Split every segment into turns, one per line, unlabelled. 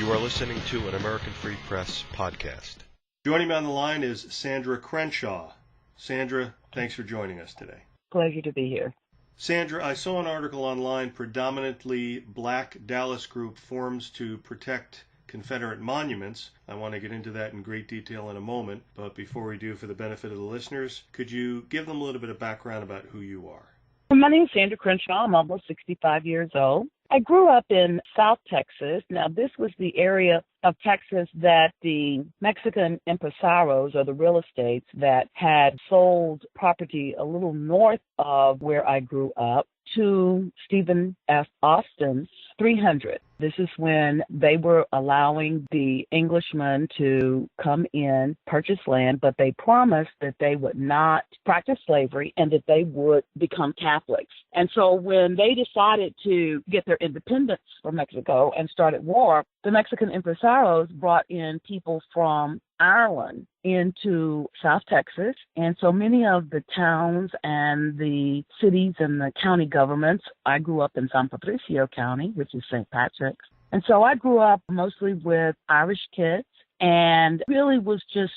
You are listening to an American Free Press podcast.
Joining me on the line is Sandra Crenshaw. Sandra, thanks for joining us today.
Pleasure to be here.
Sandra, I saw an article online, predominantly black Dallas group forms to protect Confederate monuments. I want to get into that in great detail in a moment, but before we do, for the benefit of the listeners, could you give them a little bit of background about who you are?
My name is Sandra Crenshaw. I'm almost 65 years old. I grew up in South Texas. Now, this was the area of Texas that the Mexican impresarios, or the real estates, that had sold property a little north of where I grew up to Stephen F. Austin's 300. This is when they were allowing the Englishmen to come in, purchase land, but they promised that they would not practice slavery and that they would become Catholics. And so when they decided to get their independence from Mexico and started war, the Mexican impresarios brought in people from Ireland into South Texas. And so many of the towns and the cities and the county governments, I grew up in San Patricio County, which is St. Patrick's. And so I grew up mostly with Irish kids and really was just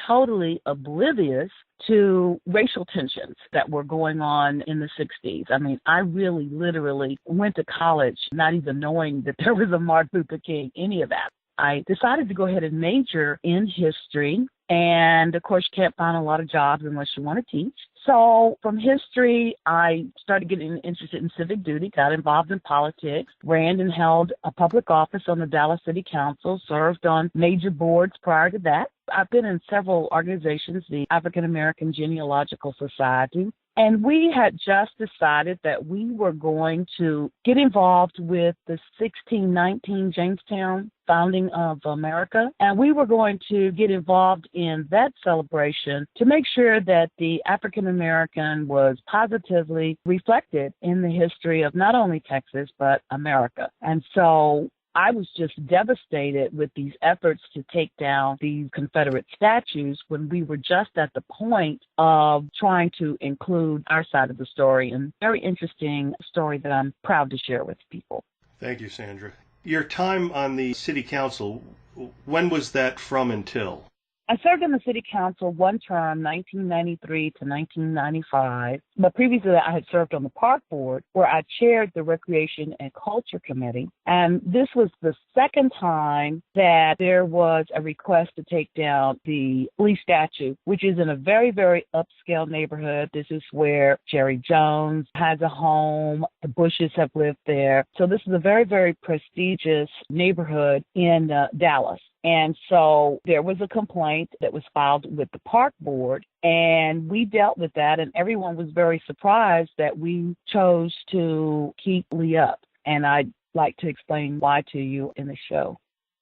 totally oblivious to racial tensions that were going on in the 60s. I mean, I really literally went to college not even knowing that there was a Martin Luther King, any of that. I decided to go ahead and major in history. And, of course, you can't find a lot of jobs unless you want to teach. So from history, I started getting interested in civic duty, got involved in politics, ran and held a public office on the Dallas City Council, served on major boards prior to that. I've been in several organizations, the African American Genealogical Society, and we had just decided that we were going to get involved with the 1619 Jamestown founding of America. And we were going to get involved in that celebration to make sure that the African American was positively reflected in the history of not only Texas, but America. And so I was just devastated with these efforts to take down these Confederate statues when we were just at the point of trying to include our side of the story, and very interesting story that I'm proud to share with people.
Thank you, Sandra. Your time on the city council, when was that from until?
I served on the city council one term, 1993 to 1995. But previously I had served on the park board where I chaired the Recreation and Culture Committee. And this was the second time that there was a request to take down the police statue, which is in a very, very upscale neighborhood. This is where Jerry Jones has a home. The Bushes have lived there. So this is a very, very prestigious neighborhood in Dallas. And so there was a complaint that was filed with the park board, and we dealt with that, and everyone was very surprised that we chose to keep Lee up. And I'd like to explain why to you in the show.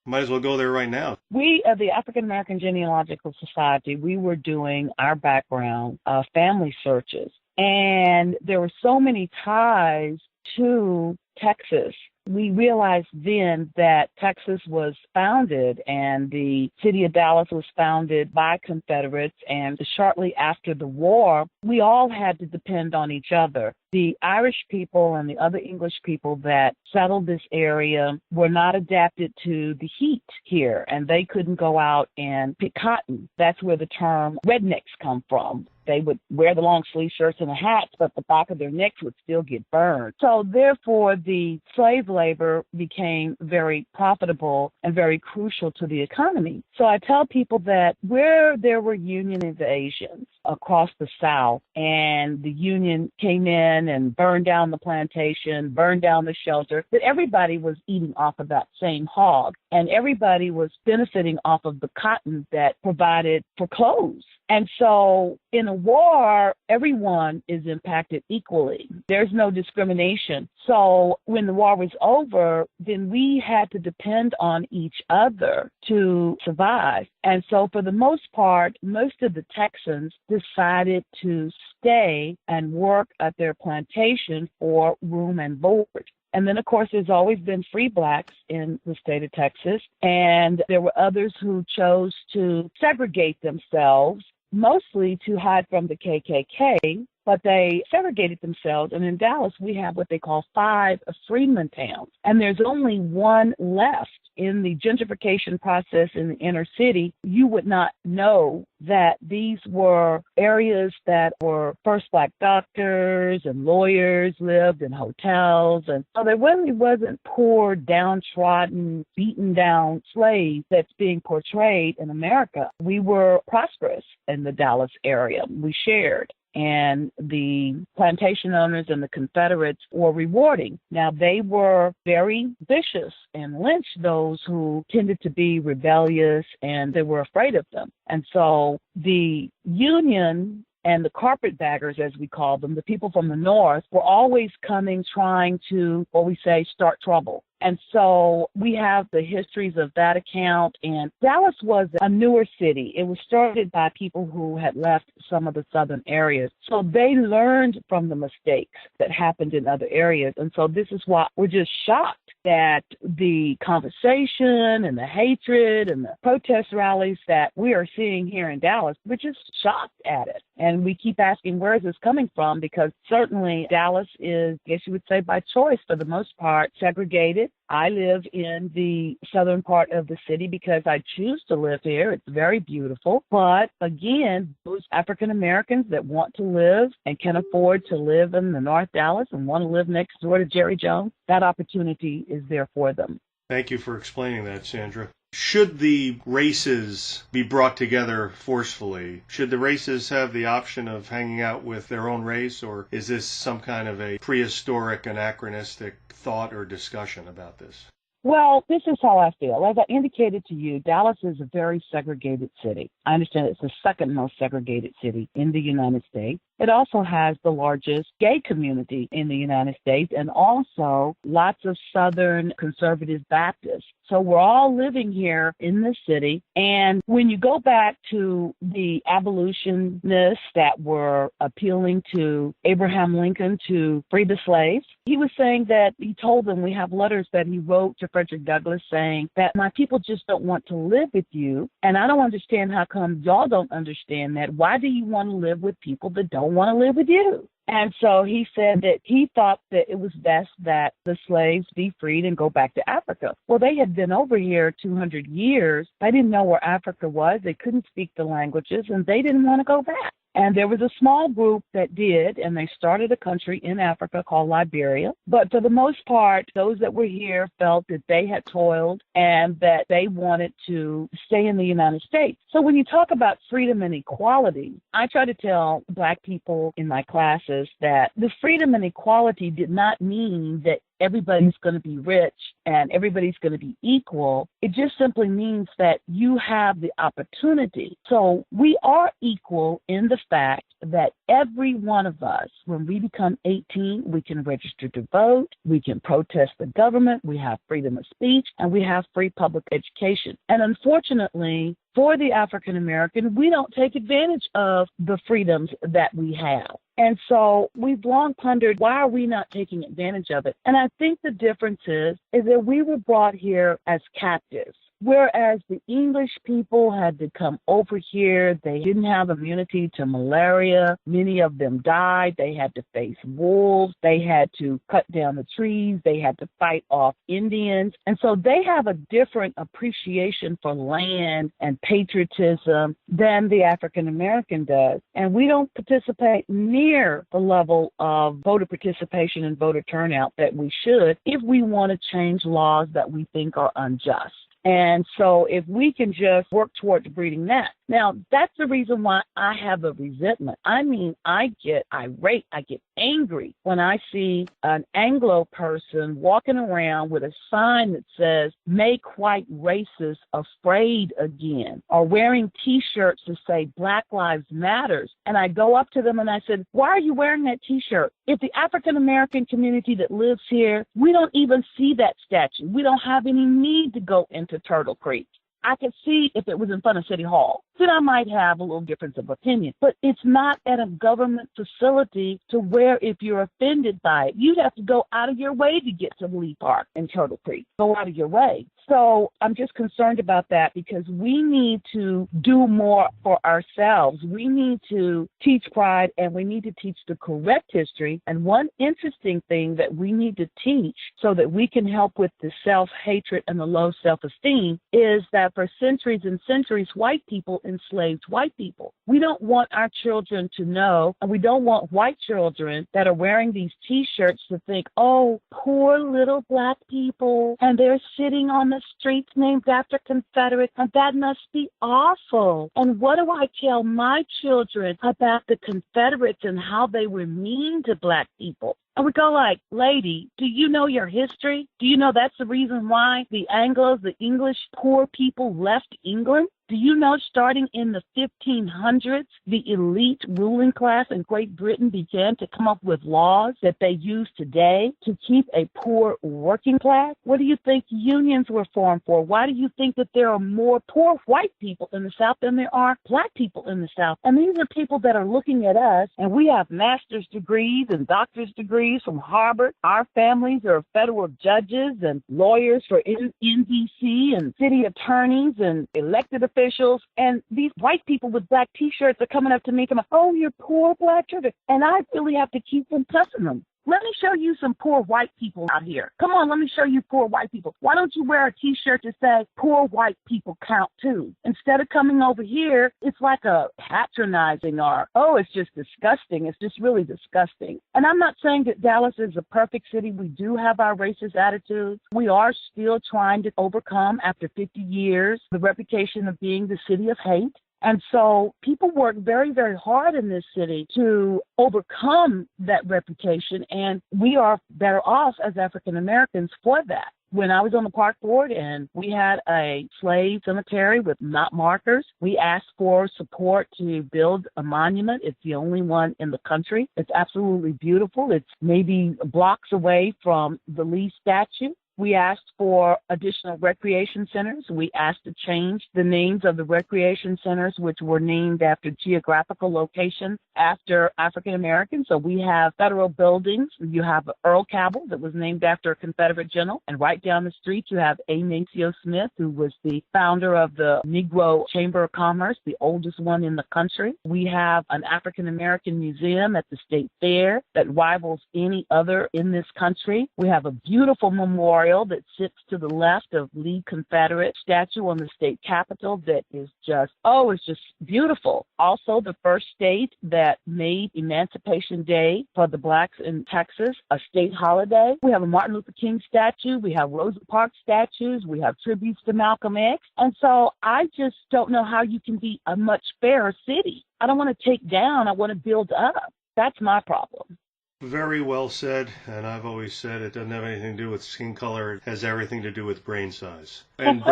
Might as well go there right now.
We, at the African American Genealogical Society, we were doing our background family searches. And there were so many ties to Texas. We realized then that Texas was founded and the city of Dallas was founded by Confederates, and shortly after the war, we all had to depend on each other. The Irish people and the other English people that settled this area were not adapted to the heat here, and they couldn't go out and pick cotton. That's where the term rednecks come from. They would wear the long sleeve shirts and the hats, but the back of their necks would still get burned. So therefore, the slave labor became very profitable and very crucial to the economy. So I tell people that where there were Union invasions across the South and the Union came in and burned down the plantation, burned down the shelter, that everybody was eating off of that same hog, and everybody was benefiting off of the cotton that provided for clothes. And so in a war, everyone is impacted equally. There's no discrimination. So when the war was over, then we had to depend on each other to survive. And so for the most part, most of the Texans decided to stay and work at their plantation for room and board. And then, of course, there's always been free blacks in the state of Texas. And there were others who chose to segregate themselves, mostly to hide from the KKK. but they segregated themselves. And in Dallas, we have what they call 5 freedmen towns. And there's only one left. In the gentrification process in the inner city, you would not know that these were areas that were first Black doctors and lawyers lived in hotels. And so there really wasn't poor, downtrodden, beaten down slaves that's being portrayed in America. We were prosperous in the Dallas area. We shared. And the plantation owners and the Confederates were rewarding. Now, they were very vicious and lynched those who tended to be rebellious, and they were afraid of them. And so the Union and the carpetbaggers, as we call them, the people from the North, were always coming trying to, what we say, start trouble. And so we have the histories of that account. And Dallas was a newer city. It was started by people who had left some of the southern areas. So they learned from the mistakes that happened in other areas. And so this is why we're just shocked that the conversation and the hatred and the protest rallies that we are seeing here in Dallas, we're just shocked at it. And we keep asking, where is this coming from? Because certainly Dallas is, I guess you would say by choice for the most part, segregated. I live in the southern part of the city because I choose to live here. It's very beautiful. But again, those African Americans that want to live and can afford to live in the North Dallas and want to live next door to Jerry Jones, that opportunity is there for them.
Thank you for explaining that, Sandra. Should the races be brought together forcefully? Should the races have the option of hanging out with their own race, or is this some kind of a prehistoric, anachronistic thought or discussion about this?
Well, this is how I feel. As I indicated to you, Dallas is a very segregated city. I understand it's the second most segregated city in the United States. It also has the largest gay community in the United States and also lots of Southern conservative Baptists. So we're all living here in the city. And when you go back to the abolitionists that were appealing to Abraham Lincoln to free the slaves, he was saying that he told them, we have letters that he wrote to Frederick Douglass saying that my people just don't want to live with you. And I don't understand how come y'all don't understand that. Why do you want to live with people that don't want to live with you? And so he said that he thought that it was best that the slaves be freed and go back to Africa. Well, they had been over here 200 years. They didn't know where Africa was. They couldn't speak the languages, and they didn't want to go back. And there was a small group that did, and they started a country in Africa called Liberia. But for the most part, those that were here felt that they had toiled and that they wanted to stay in the United States. So when you talk about freedom and equality, I try to tell Black people in my classes that the freedom and equality did not mean that everybody's going to be rich and everybody's going to be equal. It just simply means that you have the opportunity. So we are equal in the fact that every one of us, when we become 18, we can register to vote, we can protest the government, we have freedom of speech, and we have free public education. And unfortunately, for the African American, we don't take advantage of the freedoms that we have. And so we've long pondered, why are we not taking advantage of it? And I think the difference is that we were brought here as captives. Whereas the English people had to come over here, they didn't have immunity to malaria. Many of them died. They had to face wolves. They had to cut down the trees. They had to fight off Indians. And so they have a different appreciation for land and patriotism than the African American does. And we don't participate near the level of voter participation and voter turnout that we should if we want to change laws that we think are unjust. And so if we can just work towards breeding that. Now, that's the reason why I have a resentment. I mean, I get irate, I get angry when I see an Anglo person walking around with a sign that says, make white racists afraid again, or wearing T-shirts that say Black Lives Matters. And I go up to them and I said, why are you wearing that T-shirt? If the African-American community that lives here, we don't even see that statue. We don't have any need to go into Turtle Creek. I could see if it was in front of City Hall. Then I might have a little difference of opinion. But it's not at a government facility to where if you're offended by it, you'd have to go out of your way to get to Lee Park and Turtle Creek. Go out of your way. So I'm just concerned about that because we need to do more for ourselves. We need to teach pride and we need to teach the correct history. And one interesting thing that we need to teach so that we can help with the self-hatred and the low self-esteem is that for centuries and centuries, white people enslaved white people. We don't want our children to know, and we don't want white children that are wearing these T-shirts to think, oh, poor little black people, and they're sitting on the streets named after Confederate, and that must be awful. And what do I tell my children about the Confederates and how they were mean to black people? And we go like, lady, do you know your history? Do you know that's the reason why the Anglos, the English poor people left England? Do you know starting in the 1500s, the elite ruling class in Great Britain began to come up with laws that they use today to keep a poor working class? What do you think unions were formed for? Why do you think that there are more poor white people in the South than there are black people in the South? And these are people that are looking at us, and we have master's degrees and doctor's degrees from Harvard. Our families are federal judges and lawyers for NBC and city attorneys and elected officials. And these white people with black T-shirts are coming up to me, coming, oh, you're poor black children. And I really have to keep them cussing them. Let me show you some poor white people out here. Come on, let me show you poor white people. Why don't you wear a T-shirt that says poor white people count too? Instead of coming over here, it's like a patronizing or, oh, it's just disgusting. It's just really disgusting. And I'm not saying that Dallas is a perfect city. We do have our racist attitudes. We are still trying to overcome, after 50 years, the reputation of being the city of hate. And so people work very, very hard in this city to overcome that reputation, and we are better off as African Americans for that. When I was on the park board and we had a slave cemetery with not markers, we asked for support to build a monument. It's the only one in the country. It's absolutely beautiful. It's maybe blocks away from the Lee statue. We asked for additional recreation centers. We asked to change the names of the recreation centers, which were named after geographical locations after African Americans. So we have federal buildings. You have Earl Cabell that was named after a Confederate general. And right down the street, you have A. Maceo Smith, who was the founder of the Negro Chamber of Commerce, the oldest one in the country. We have an African American museum at the State Fair that rivals any other in this country. We have a beautiful memorial that sits to the left of Lee Confederate statue on the state capitol that is just, it's just beautiful. Also, the first state that made Emancipation Day for the blacks in Texas a state holiday. We have a Martin Luther King statue. We have Rosa Parks statues. We have tributes to Malcolm X. And so I just don't know how you can be a much fairer city. I don't want to take down. I want to build up. That's my problem.
Very well said, and I've always said it doesn't have anything to do with skin color. It has everything to do with brain size and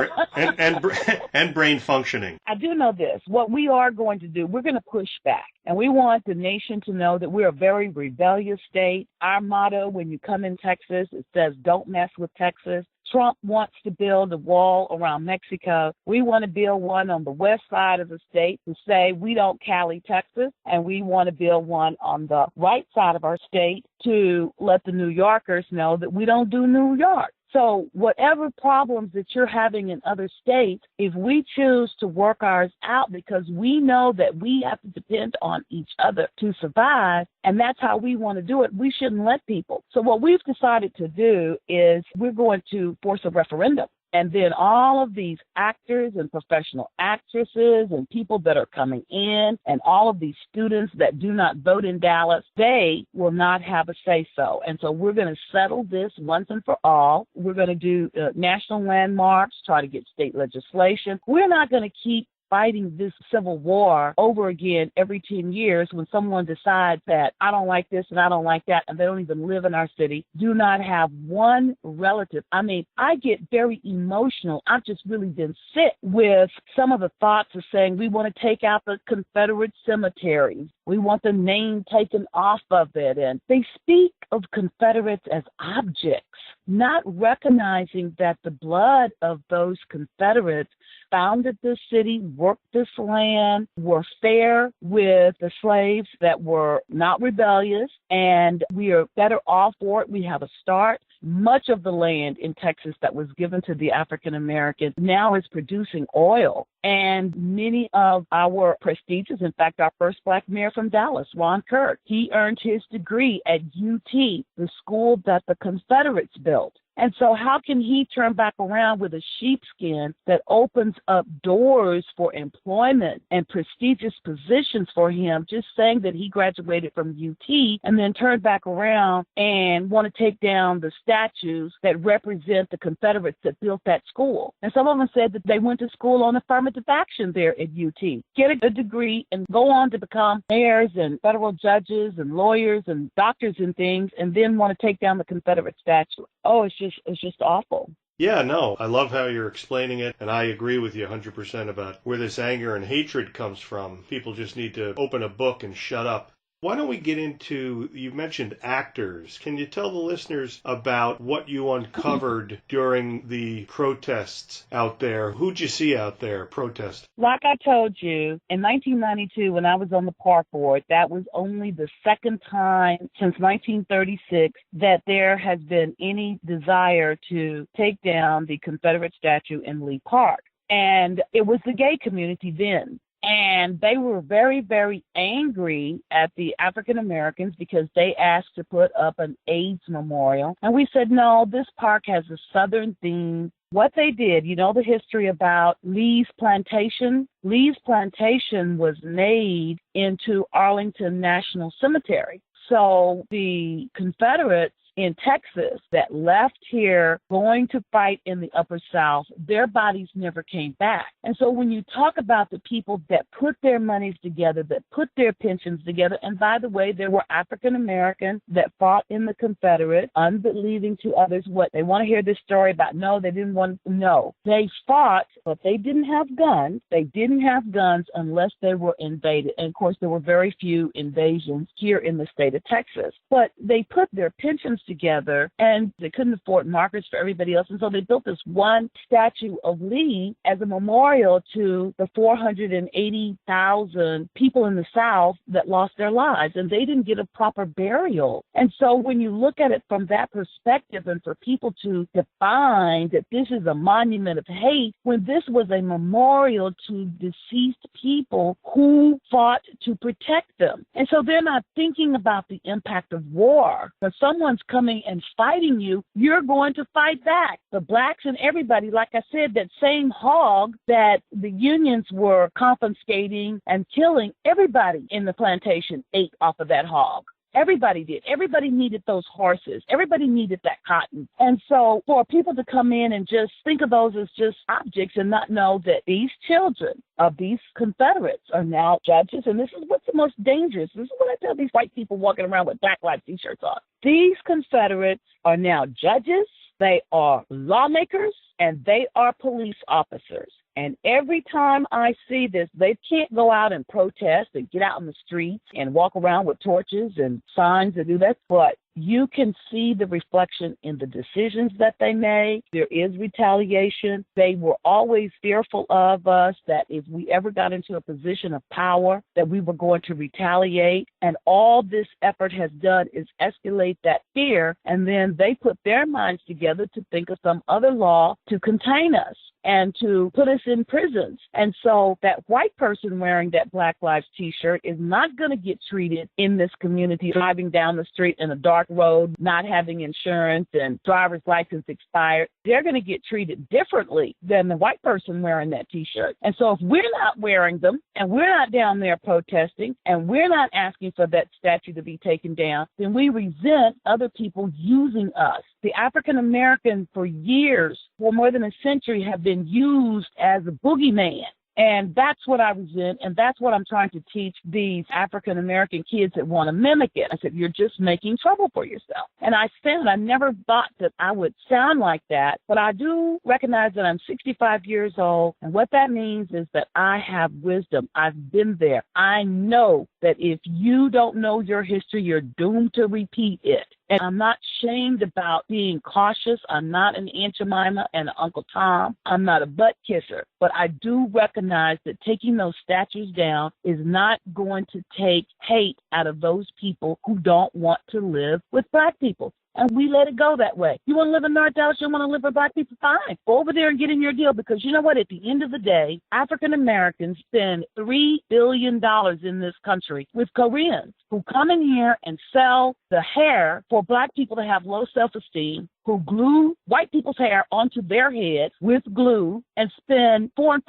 and brain functioning.
I do know this. What we are going to do, we're going to push back, and we want the nation to know that we're a very rebellious state. Our motto when you come in Texas, it says, don't mess with Texas. Trump wants to build a wall around Mexico. We want to build one on the west side of the state to say we don't Cali, Texas, and we want to build one on the right side of our state to let the New Yorkers know that we don't do New York. So whatever problems that you're having in other states, if we choose to work ours out because we know that we have to depend on each other to survive, and that's how we want to do it, we shouldn't let people. So what we've decided to do is we're going to force a referendum. And then all of these actors and professional actresses and people that are coming in and all of these students that do not vote in Dallas, they will not have a say-so. And so we're going to settle this once and for all. We're going to do national landmarks, try to get state legislation. We're not going to keep fighting this civil war over again every 10 years when someone decides that I don't like this and I don't like that and they don't even live in our city, do not have one relative. I mean, I get very emotional. I've just really been sick with some of the thoughts of saying we want to take out the Confederate cemeteries. We want the name taken off of it. And they speak of Confederates as objects, not recognizing that the blood of those Confederates founded this city, worked this land, were fair with the slaves that were not rebellious, and we are better off for it. We have a start. much of the land in Texas that was given to the African Americans now is producing oil. And many of our prestigious, in fact, our first black mayor from Dallas, Ron Kirk, he earned his degree at UT, the school that the Confederates built. And so how can he turn back around with a sheepskin that opens up doors for employment and prestigious positions for him, just saying that he graduated from UT, and then turn back around and want to take down the statues that represent the Confederates that built that school? And some of them said that they went to school on affirmative action there at UT, get a degree, and go on to become mayors and federal judges and lawyers and doctors and things, and then want to take down the Confederate statue. Oh, it's just awful.
Yeah, no, I love how you're explaining it, and I agree with you 100% about where this anger and hatred comes from. People just need to open a book and shut up. Why don't we get into, you mentioned actors. Can you tell the listeners about what you uncovered during the protests out there? Who'd you see out there protest?
Like I told you, in 1992, when I was on the park board, that was only the second time since 1936 that there has been any desire to take down the Confederate statue in Lee Park. And it was the gay community then. And they were very, very angry at the African Americans because they asked to put up an AIDS memorial. And we said, no, this park has a Southern theme. What they did, you know the history about Lee's Plantation? Lee's Plantation was made into Arlington National Cemetery. So the Confederates in Texas that left here going to fight in the Upper South, their bodies never came back. And so when you talk about the people that put their monies together, that put their pensions together, and by the way, there were African Americans that fought in the Confederate, unbelieving to others what they want to hear this story about. No, they didn't want to know. They fought, but they didn't have guns. They didn't have guns unless they were invaded. And of course, there were very few invasions here in the state of Texas. But they put their pensions together, and they couldn't afford markers for everybody else. And so they built this one statue of Lee as a memorial to the 480,000 people in the South that lost their lives, and they didn't get a proper burial. And so when you look at it from that perspective, and for people to define that this is a monument of hate, when this was a memorial to deceased people who fought to protect them. And so they're not thinking about the impact of war. When someone's coming and fighting you, you're going to fight back. The blacks and everybody, like I said, that same hog that the unions were confiscating and killing, everybody in the plantation ate off of that hog. Everybody did. Everybody needed those horses. Everybody needed that cotton. And so for people to come in and just think of those as just objects and not know that these children of these Confederates are now judges, and this is what's the most dangerous. This is what I tell these white people walking around with Black Lives t-shirts on. These Confederates are now judges, they are lawmakers, and they are police officers. And every time I see this, they can't go out and protest and get out in the streets and walk around with torches and signs and do that. But you can see the reflection in the decisions that they make. There is retaliation. They were always fearful of us, that if we ever got into a position of power, that we were going to retaliate. And all this effort has done is escalate that fear. And then they put their minds together to think of some other law to contain us and to put us in prisons. And so that white person wearing that Black Lives t-shirt is not going to get treated in this community, driving down the street in a dark road, not having insurance and driver's license expired. They're going to get treated differently than the white person wearing that t-shirt. And so if we're not wearing them and we're not down there protesting and we're not asking for that statue to be taken down, then we resent other people using us. The African American for years, for more than a century, have been used as a boogeyman. And that's what I resent, and that's what I'm trying to teach these African-American kids that want to mimic it. I said, you're just making trouble for yourself. And I said, I never thought that I would sound like that, but I do recognize that I'm 65 years old, and what that means is that I have wisdom. I've been there. I know that if you don't know your history, you're doomed to repeat it. And I'm not shamed about being cautious. I'm not an Aunt Jemima and an Uncle Tom. I'm not a butt kisser. But I do recognize that taking those statues down is not going to take hate out of those people who don't want to live with Black people. and we let it go that way. You want to live in North Dallas, you want to live with black people, fine. Go over there and get in your deal, because you know what? At the end of the day, African Americans spend $3 billion in this country with Koreans who come in here and sell the hair for black people to have low self-esteem, who glue white people's hair onto their heads with glue and spend $400 and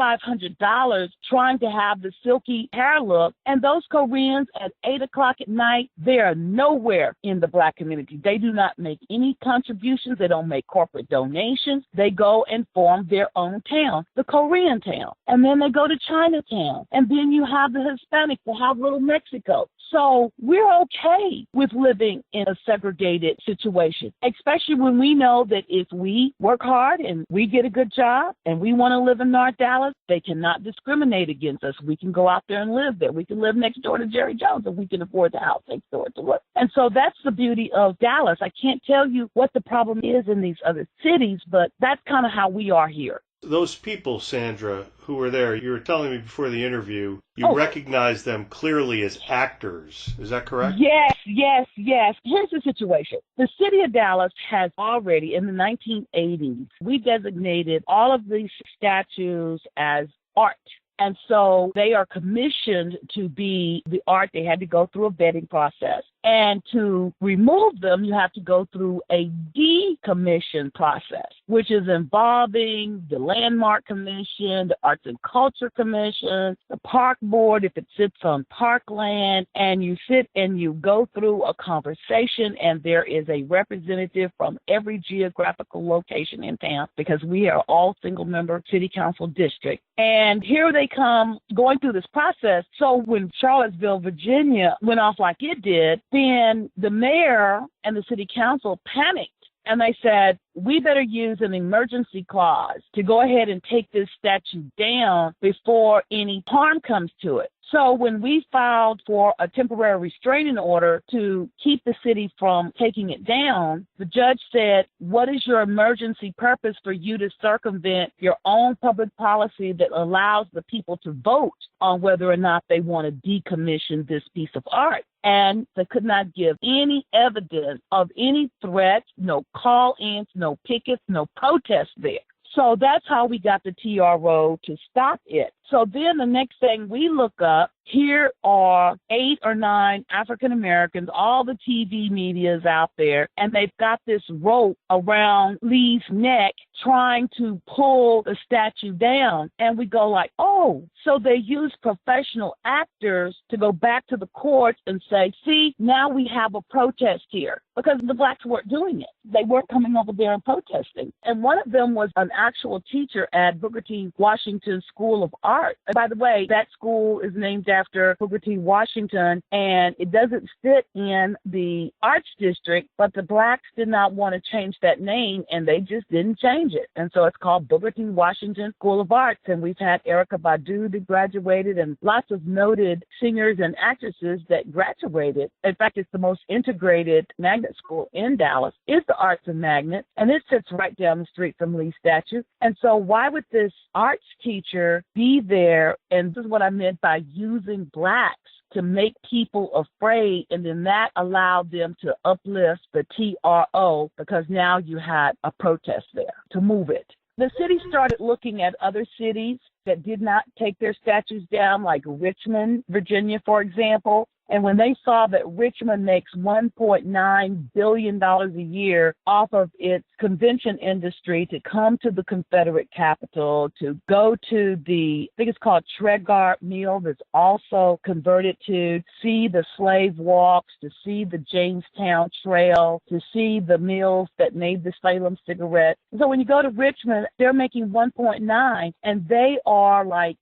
$500 trying to have the silky hair look. And those Koreans at 8 o'clock at night, they are nowhere in the black community. They do not make any contributions. They don't make corporate donations. They go and form their own town, the Korean town. And then they go to Chinatown. And then you have the Hispanics, they have Little Mexico. So we're okay with living in a segregated situation, especially when we know that if we work hard and we get a good job and we want to live in North Dallas, they cannot discriminate against us. We can go out there and live there. We can live next door to Jerry Jones if we can afford the house next door to us. And so that's the beauty of Dallas. I can't tell you what the problem is in these other cities, but that's kind of how we are here.
Those people, Sandra, who were there, you were telling me before the interview, you recognize them clearly as actors. Is that correct?
Yes. Here's the situation. The city of Dallas has already, in the 1980s, we designated all of these statues as art. And so they are commissioned to be the art. They had to go through a vetting process. And to remove them, you have to go through a decommission process, which is involving the Landmark Commission, the Arts and Culture Commission, the Park Board, if it sits on parkland, and you sit and you go through a conversation, and there is a representative from every geographical location in town, because we are all single-member city council district. And here they come going through this process. So when Charlottesville, Virginia went off like it did, then the mayor and the city council panicked, and they said, we better use an emergency clause to go ahead and take this statue down before any harm comes to it. So when we filed for a temporary restraining order to keep the city from taking it down, the judge said, what is your emergency purpose for you to circumvent your own public policy that allows the people to vote on whether or not they want to decommission this piece of art? And they could not give any evidence of any threats, no call-ins, no pickets, no protests there. So that's how we got the TRO to stop it. So then the next thing we look up, here are 8 or 9 African Americans, all the TV media is out there, and they've got this rope around Lee's neck trying to pull the statue down. And we go like, oh, so they use professional actors to go back to the courts and say, see, now we have a protest here, because the blacks weren't doing it. They weren't coming over there and protesting. And one of them was an actual teacher at Booker T. Washington School of Art. And by the way, that school is named after Booker T. Washington, and it doesn't sit in the arts district, but the blacks did not want to change that name, and they just didn't change it. And so it's called Booker T. Washington School of Arts. And we've had Erykah Badu that graduated, and lots of noted singers and actresses that graduated. In fact, it's the most integrated magnet school in Dallas, is the Arts and Magnet, and it sits right down the street from Lee's statue. And so why would this arts teacher be there? And this is what I meant by using blacks to make people afraid, and then that allowed them to uplift the TRO, because now you had a protest there to move it. The city started looking at other cities that did not take their statues down, like Richmond, Virginia, for example. And when they saw that Richmond makes $1.9 billion a year off of its convention industry to come to the Confederate capital, to go to the, I think it's called Treguard Mill, that's also converted to see the slave walks, to see the Jamestown Trail, to see the mills that made the Salem cigarette. So when you go to Richmond, they're making 1.9, and they are like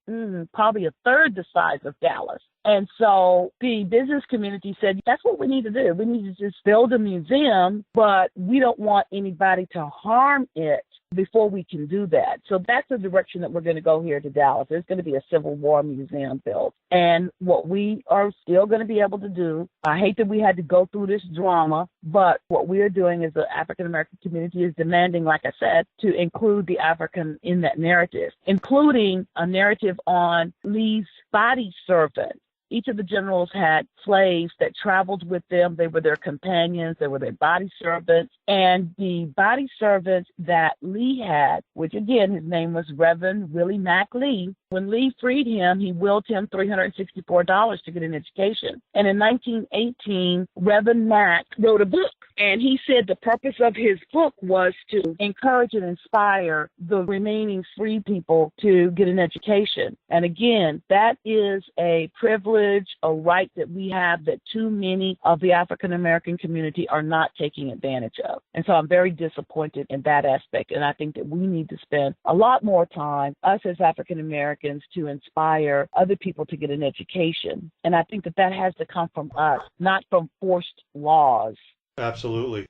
probably a third the size of Dallas. And so the business community said, that's what we need to do. We need to just build a museum, but we don't want anybody to harm it before we can do that. So that's the direction that we're going to go here to Dallas. There's going to be a Civil War museum built. And what we are still going to be able to do, I hate that we had to go through this drama, but what we are doing is the African-American community is demanding, like I said, to include the African in that narrative, including a narrative on Lee's body servant. Each of the generals had slaves that traveled with them. They were their companions. They were their body servants. And the body servants that Lee had, which again, his name was Reverend Willie Mack Lee, when Lee freed him, he willed him $364 to get an education. And in 1918, Reverend Mack wrote a book. And he said the purpose of his book was to encourage and inspire the remaining free people to get an education. And again, that is a privilege, a right that we have that too many of the African American community are not taking advantage of. And so I'm very disappointed in that aspect. And I think that we need to spend a lot more time, us as African Americans, to inspire other people to get an education. And I think that that has to come from us, not from forced laws.
Absolutely.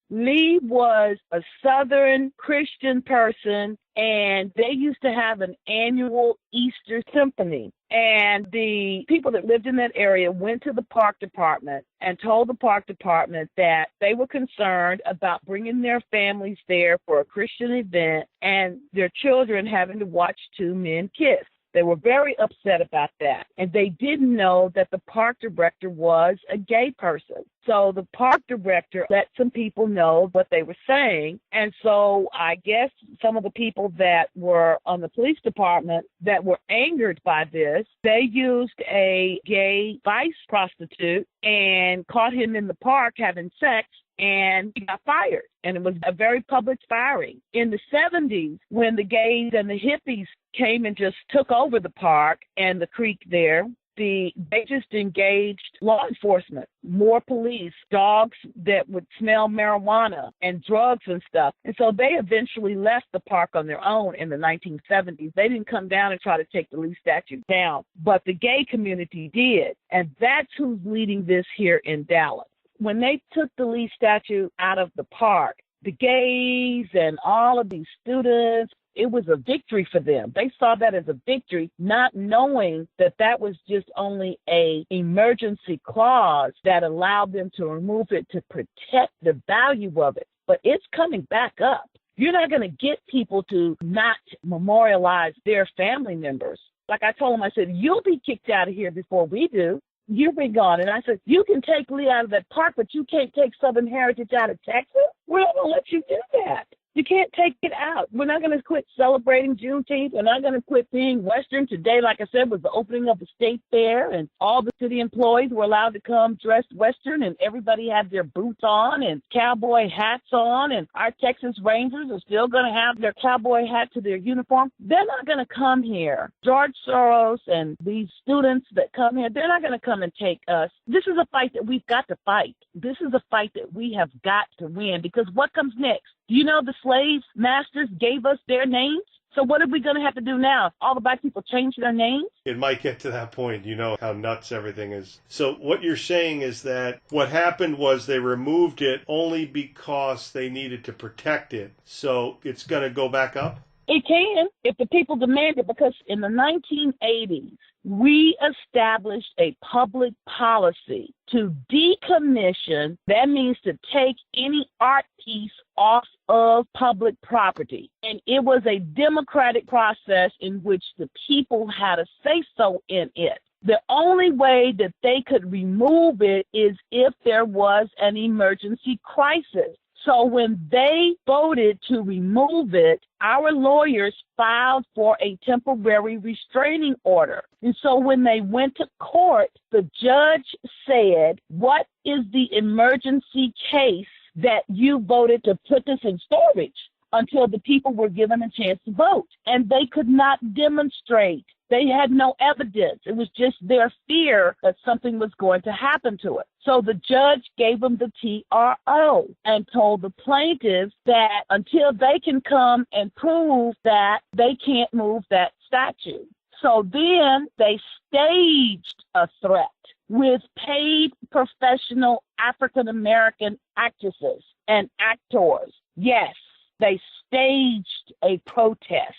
Lee was a Southern Christian person, and they used to have an annual Easter symphony. And the people that lived in that area went to the park department and told the park department that they were concerned about bringing their families there for a Christian event and their children having to watch two men kiss. They were very upset about that, and they didn't know that the park director was a gay person. So the park director let some people know what they were saying, and so I guess some of the people that were on the police department that were angered by this, they used a gay vice prostitute and caught him in the park having sex, and he got fired. And it was a very public firing. In the 70s, when the gays and the hippies came and just took over the park and the creek there, they just engaged law enforcement, more police, dogs that would smell marijuana and drugs and stuff. And so they eventually left the park on their own in the 1970s. They didn't come down and try to take the Lee statue down, but the gay community did. And that's who's leading this here in Dallas. When they took the Lee statue out of the park, the gays and all of these students, it was a victory for them. They saw that as a victory, not knowing that that was just only an emergency clause that allowed them to remove it to protect the value of it. But it's coming back up. You're not going to get people to not memorialize their family members. Like I told them, I said, you'll be kicked out of here before we do. You'll be gone. And I said, you can take Lee out of that park, but you can't take Southern Heritage out of Texas. We're not going to let you do that. You can't take it out. We're not going to quit celebrating Juneteenth. We're not going to quit being Western. Today, like I said, was the opening of the state fair, and all the city employees were allowed to come dressed Western, and everybody had their boots on and cowboy hats on, and our Texas Rangers are still going to have their cowboy hat to their uniform. They're not going to come here. George Soros and these students that come here, they're not going to come and take us. This is a fight that we've got to fight. This is a fight that we have got to win, because what comes next? Do you know the slave masters gave us their names? So what are we going to have to do now? All the black people change their names?
It might get to that point. You know how nuts everything is. So what you're saying is that what happened was they removed it only because they needed to protect it. So it's going to go back up?
It can, if the people demand it, because in the 1980s, we established a public policy to decommission. That means to take any art piece off of public property. And it was a democratic process in which the people had a say-so in it. The only way that they could remove it is if there was an emergency crisis. So when they voted to remove it, our lawyers filed for a temporary restraining order. And so when they went to court, the judge said, what is the emergency case that you voted to put this in storage until the people were given a chance to vote? And they could not demonstrate. They had no evidence. It was just their fear that something was going to happen to it. So the judge gave them the TRO and told the plaintiffs that until they can come and prove that, they can't move that statue. So then they staged a threat with paid professional African-American actresses and actors. Yes, they staged a protest.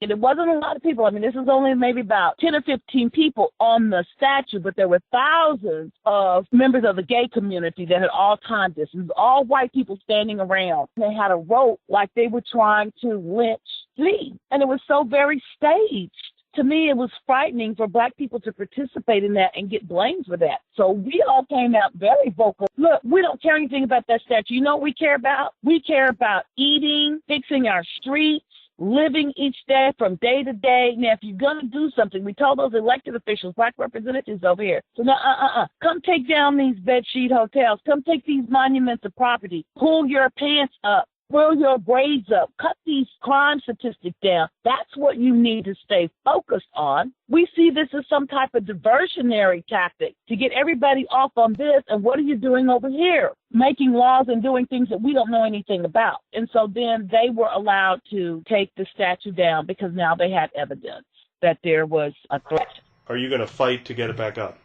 And it wasn't a lot of people. I mean, this was only maybe about 10 or 15 people on the statue, but there were thousands of members of the gay community that had all timed this. It was all white people standing around. They had a rope like they were trying to lynch Lee. And it was so very staged. To me, it was frightening for Black people to participate in that and get blamed for that. So we all came out very vocal. Look, we don't care anything about that statue. You know what we care about? We care about eating, fixing our streets, living each day from day to day. Now, if you're going to do something, we told those elected officials, Black representatives over here, so now, come take down these bedsheet hotels. Come take these monuments of property. Pull your pants up. Pull your grades up. Cut these crime statistics down. That's what you need to stay focused on. We see this as some type of diversionary tactic to get everybody off on this. And what are you doing over here? Making laws and doing things that we don't know anything about. And so then they were allowed to take the statue down because now they had evidence that there was a threat.
Are you going to fight to get it back up?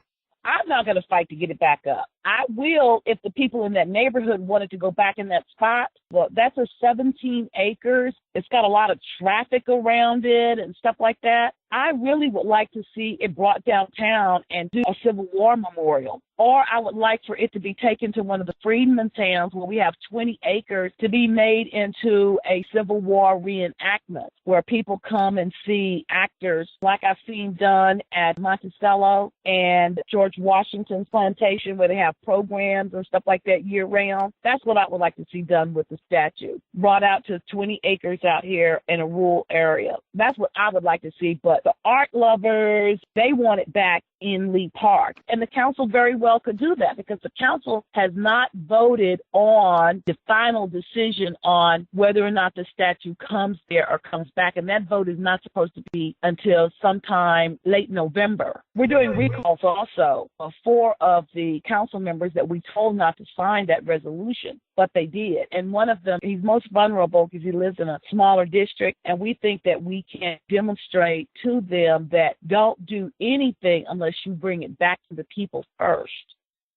I'm not going to fight to get it back up. I will if the people in that neighborhood wanted to go back in that spot. Well, that's a 17 acres. It's got a lot of traffic around it and stuff like that. I really would like to see it brought downtown and do a Civil War memorial. Or I would like for it to be taken to one of the freedmen towns where we have 20 acres to be made into a Civil War reenactment where people come and see actors like I've seen done at Monticello and George Washington's plantation where they have programs and stuff like that year round. That's what I would like to see done with the statue. Brought out to 20 acres out here in a rural area. That's what I would like to see. But the art lovers, they want it back in Lee Park. And the council very well could do that because the council has not voted on the final decision on whether or not the statue comes there or comes back. And that vote is not supposed to be until sometime late November. We're doing recalls also of 4 of the council members that we told not to sign that resolution, but they did. And one of them, he's most vulnerable because he lives in a smaller district. And we think that we can demonstrate to them that don't do anything unless you bring it back to the people first.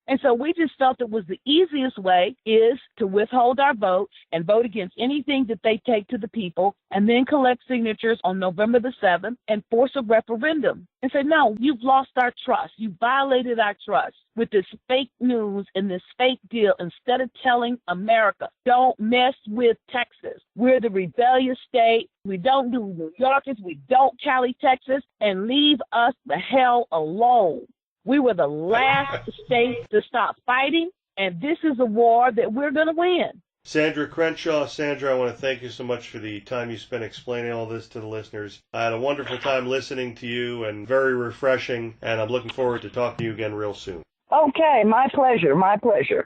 And so we just felt it was the easiest way is to withhold our vote and vote against anything that they take to the people and then collect signatures on November the 7th and force a referendum and say, no, you've lost our trust. You violated our trust with this fake news and this fake deal instead of telling America, don't mess with Texas. We're the rebellious state. We don't do New Yorkers. We don't Cali, Texas, and leave us the hell alone. We were the last state to stop fighting, and this is a war that we're going to win.
Sandra Crenshaw. Sandra, I want to thank you so much for the time you spent explaining all this to the listeners. I had a wonderful time listening to you and very refreshing, and I'm looking forward to talking to you again real soon.
Okay, my pleasure, my pleasure.